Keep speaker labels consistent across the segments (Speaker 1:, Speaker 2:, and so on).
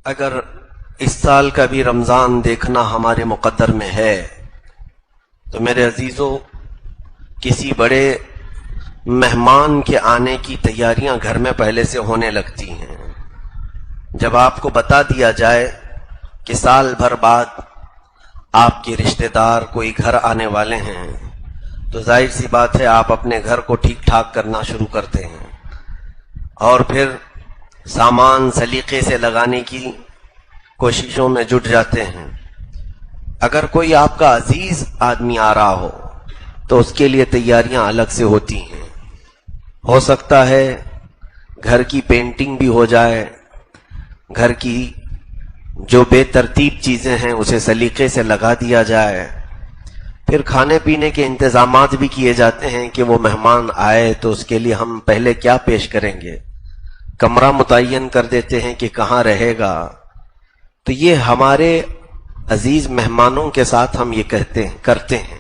Speaker 1: اگر اس سال کا بھی رمضان دیکھنا ہمارے مقدر میں ہے تو میرے عزیزوں، کسی بڑے مہمان کے آنے کی تیاریاں گھر میں پہلے سے ہونے لگتی ہیں۔ جب آپ کو بتا دیا جائے کہ سال بھر بعد آپ کے رشتہ دار کوئی گھر آنے والے ہیں تو ظاہر سی بات ہے آپ اپنے گھر کو ٹھیک ٹھاک کرنا شروع کرتے ہیں اور پھر سامان سلیقے سے لگانے کی کوششوں میں جٹ جاتے ہیں۔ اگر کوئی آپ کا عزیز آدمی آ رہا ہو تو اس کے لیے تیاریاں الگ سے ہوتی ہیں۔ ہو سکتا ہے گھر کی پینٹنگ بھی ہو جائے، گھر کی جو بے ترتیب چیزیں ہیں اسے سلیقے سے لگا دیا جائے، پھر کھانے پینے کے انتظامات بھی کیے جاتے ہیں کہ وہ مہمان آئے تو اس کے لیے ہم پہلے کیا پیش کریں گے، کمرہ متعین کر دیتے ہیں کہ کہاں رہے گا۔ تو یہ ہمارے عزیز مہمانوں کے ساتھ ہم یہ کرتے ہیں۔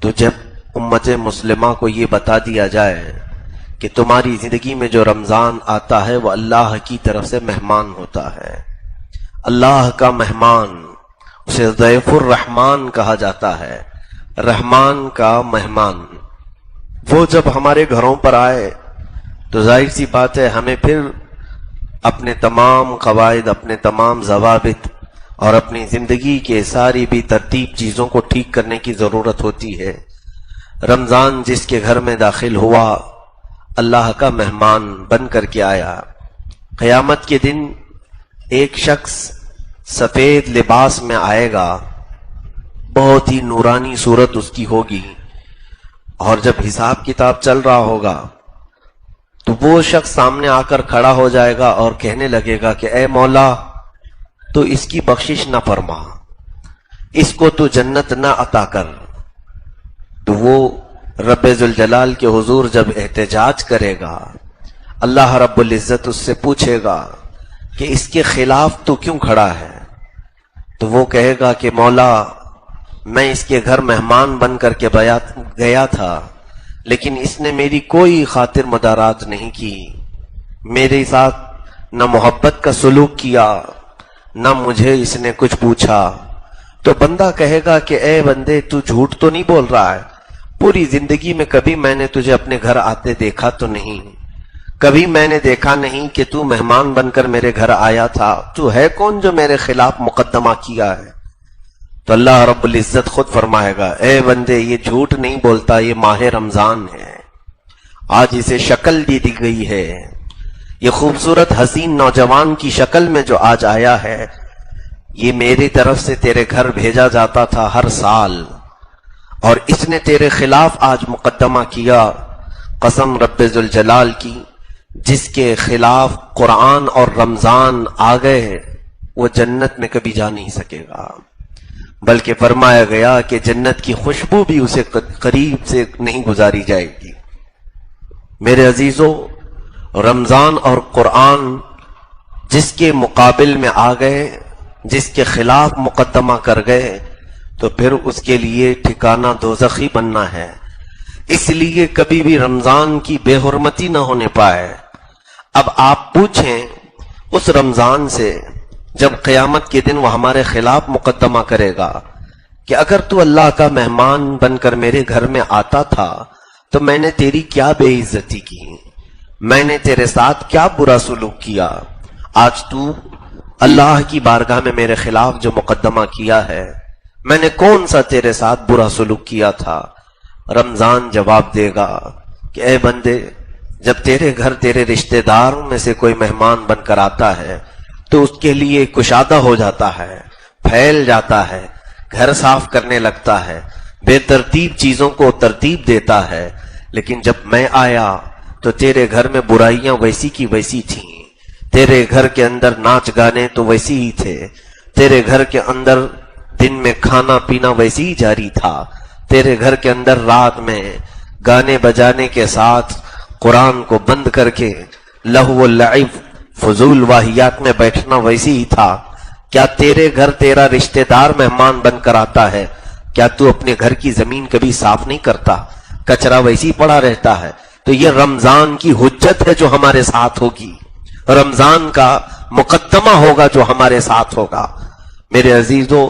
Speaker 1: تو جب امت مسلمہ کو یہ بتا دیا جائے کہ تمہاری زندگی میں جو رمضان آتا ہے وہ اللہ کی طرف سے مہمان ہوتا ہے، اللہ کا مہمان، اسے ضیف الرحمان کہا جاتا ہے، رحمان کا مہمان، وہ جب ہمارے گھروں پر آئے تو ظاہر سی بات ہے ہمیں پھر اپنے تمام قواعد، اپنے تمام ضوابط اور اپنی زندگی کے ساری بھی ترتیب چیزوں کو ٹھیک کرنے کی ضرورت ہوتی ہے۔ رمضان جس کے گھر میں داخل ہوا اللہ کا مہمان بن کر کے آیا۔ قیامت کے دن ایک شخص سفید لباس میں آئے گا، بہت ہی نورانی صورت اس کی ہوگی، اور جب حساب کتاب چل رہا ہوگا تو وہ شخص سامنے آ کر کھڑا ہو جائے گا اور کہنے لگے گا کہ اے مولا تو اس کی بخشش نہ فرما، اس کو تو جنت نہ عطا کر۔ تو وہ رب ذوالجلال کے حضور جب احتجاج کرے گا، اللہ رب العزت اس سے پوچھے گا کہ اس کے خلاف تو کیوں کھڑا ہے؟ تو وہ کہے گا کہ مولا میں اس کے گھر مہمان بن کر کے گیا تھا، لیکن اس نے میری کوئی خاطر مدارات نہیں کی، میرے ساتھ نہ محبت کا سلوک کیا، نہ مجھے اس نے کچھ پوچھا۔ تو بندہ کہے گا کہ اے بندے تو جھوٹ تو نہیں بول رہا ہے، پوری زندگی میں کبھی میں نے تجھے اپنے گھر آتے دیکھا تو نہیں، کبھی میں نے دیکھا نہیں کہ تو مہمان بن کر میرے گھر آیا تھا، تو ہے کون جو میرے خلاف مقدمہ کیا ہے؟ تو اللہ رب العزت خود فرمائے گا اے بندے یہ جھوٹ نہیں بولتا، یہ ماہ رمضان ہے، آج اسے شکل دی گئی ہے، یہ خوبصورت حسین نوجوان کی شکل میں جو آج آیا ہے یہ میری طرف سے تیرے گھر بھیجا جاتا تھا ہر سال، اور اس نے تیرے خلاف آج مقدمہ کیا۔ قسم رب ذوالجلال کی، جس کے خلاف قرآن اور رمضان آ گئے وہ جنت میں کبھی جا نہیں سکے گا، بلکہ فرمایا گیا کہ جنت کی خوشبو بھی اسے قریب سے نہیں گزاری جائے گی۔ میرے عزیزوں، رمضان اور قرآن جس کے مقابل میں آ گئے، جس کے خلاف مقدمہ کر گئے تو پھر اس کے لیے ٹھکانہ دوزخی بننا ہے۔ اس لیے کبھی بھی رمضان کی بے حرمتی نہ ہونے پائے۔ اب آپ پوچھیں اس رمضان سے جب قیامت کے دن وہ ہمارے خلاف مقدمہ کرے گا کہ اگر تو اللہ کا مہمان بن کر میرے گھر میں آتا تھا تو میں نے تیری کیا بے عزتی کی، میں نے تیرے ساتھ کیا برا سلوک کیا، آج تو اللہ کی بارگاہ میں میرے خلاف جو مقدمہ کیا ہے میں نے کون سا تیرے ساتھ برا سلوک کیا تھا؟ رمضان جواب دے گا کہ اے بندے جب تیرے گھر تیرے رشتہ داروں میں سے کوئی مہمان بن کر آتا ہے تو اس کے لیے کشادہ ہو جاتا ہے، پھیل جاتا ہے، گھر صاف کرنے لگتا ہے، بے ترتیب چیزوں کو ترتیب دیتا ہے، لیکن جب میں آیا تو تیرے گھر میں برائیاں ویسی کی ویسی تھیں، تیرے گھر کے اندر ناچ گانے تو ویسی ہی تھے، تیرے گھر کے اندر دن میں کھانا پینا ویسی ہی جاری تھا، تیرے گھر کے اندر رات میں گانے بجانے کے ساتھ قرآن کو بند کر کے لہو و لعب فضول واہیات میں بیٹھنا ویسی ہی تھا۔ کیا تیرے گھر تیرا رشتہ دار مہمان بن کر آتا ہے، کیا تو اپنے گھر کی زمین کبھی صاف نہیں کرتا، کچرا ویسی پڑا رہتا ہے؟ تو یہ رمضان کی حجت ہے جو ہمارے ساتھ ہوگی، رمضان کا مقدمہ ہوگا جو ہمارے ساتھ ہوگا۔ میرے عزیزو،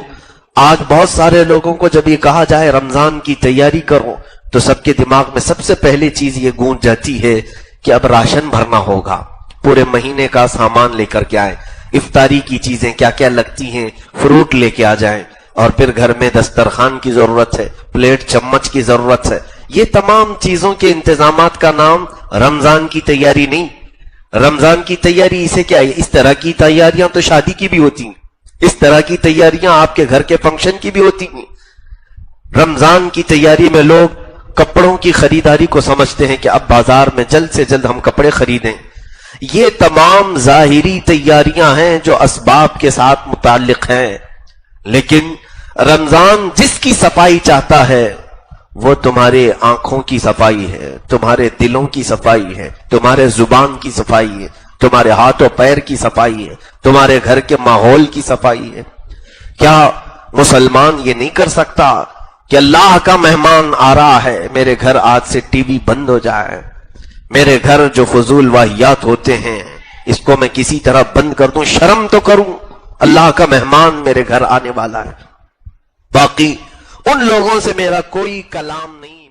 Speaker 1: آج بہت سارے لوگوں کو جب یہ کہا جائے رمضان کی تیاری کرو تو سب کے دماغ میں سب سے پہلی چیز یہ گونج جاتی ہے کہ اب راشن بھرنا ہوگا، پورے مہینے کا سامان لے کر کے آئیں، افطاری کی چیزیں کیا کیا لگتی ہیں فروٹ لے کے آ جائیں، اور پھر گھر میں دسترخوان کی ضرورت ہے، پلیٹ چمچ کی ضرورت ہے۔ یہ تمام چیزوں کے انتظامات کا نام رمضان کی تیاری نہیں۔ رمضان کی تیاری اسے کیا ہے؟ اس طرح کی تیاریاں تو شادی کی بھی ہوتی ہیں، اس طرح کی تیاریاں آپ کے گھر کے فنکشن کی بھی ہوتی ہیں۔ رمضان کی تیاری میں لوگ کپڑوں کی خریداری کو سمجھتے ہیں کہ اب بازار میں جلد سے جلد ہم کپڑے خریدیں۔ یہ تمام ظاہری تیاریاں ہیں جو اسباب کے ساتھ متعلق ہیں، لیکن رمضان جس کی صفائی چاہتا ہے وہ تمہارے آنکھوں کی صفائی ہے، تمہارے دلوں کی صفائی ہے، تمہارے زبان کی صفائی ہے، تمہارے ہاتھ و پیر کی صفائی ہے، تمہارے گھر کے ماحول کی صفائی ہے۔ کیا مسلمان یہ نہیں کر سکتا کہ اللہ کا مہمان آ رہا ہے، میرے گھر آج سے ٹی وی بند ہو جائے، میرے گھر جو فضول واہیات ہوتے ہیں اس کو میں کسی طرح بند کر دوں، شرم تو کروں، اللہ کا مہمان میرے گھر آنے والا ہے۔ باقی ان لوگوں سے میرا کوئی کلام نہیں۔